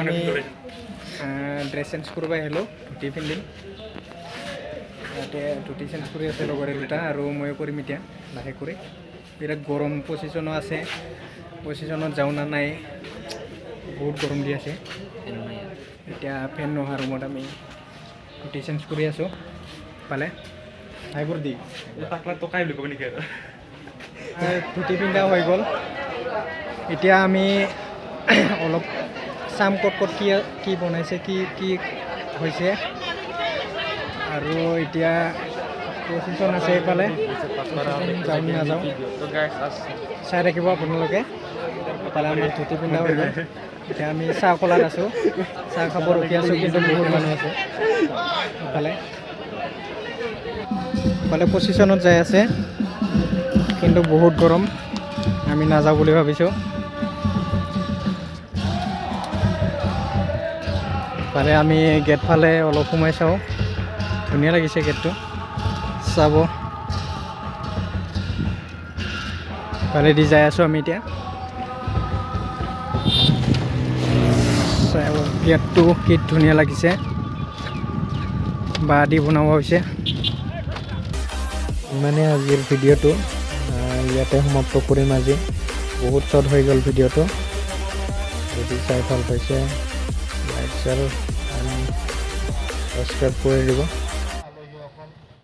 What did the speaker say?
আমি dress change কৰিব আহিলোঁ ধুতি পিন্ধিম ইয়াতে ধুতি চেঞ্জ কৰি আছে লগৰে দুটা আৰু ময়ো কৰিম এতিয়া লাহে কৰি বিৰাট গৰম পজিশ্যনো আছে পজিশ্যনত যাওঁ না নাই বহুত গৰম দি আছে এতিয়া ফেন নোহোৱা ৰুমত আমি ধুতি চেঞ্জ কৰি আছোঁ পালে হাইবোৰ দি তাকলা টকাই বুলি ক'ব নেকি ধুতি পিন্ধা হৈ গ'ল এতিয়া আমি অলপ চাম ক'ত ক'ত কি বনাইছে কি হৈছে আৰু এতিয়া পজিশ্যন আছে এইফালে যাওঁ নাযাওঁ চাই থাকিব আপোনালোকে এইফালে আমাৰ ধুতি পিন্ধা হৈ গ'ল এতিয়া আমি চাহ কলাত আছোঁ চাহ খাব ৰখি আছোঁ কিন্তু বহুত মানুহ আছে ইফালে পজিশ্যনত যাই আছে কিন্তু বহুত গৰম আমি নাযাওঁ বুলি ভাবিছোঁ ফালে আমি গেট ফালে অলপ সোমাই চাওঁ ধুনীয়া লাগিছে গেটটো চাব ফালেদি যাই আছোঁ আমি এতিয়া গেটটো কি ধুনীয়া লাগিছে বাঁহ দি বনোৱা হৈছে ইমানে আজিৰ ভিডিঅ'টো ইয়াতে সমাপ্ত কৰিম আজি বহুত শ্বৰ্ট হৈ গ'ল ভিডিঅ'টো যদি চাই ভাল পাইছে লাইক শ্বেয়াৰ এণ্ড সাবস্ক্ৰাইব কৰি দিব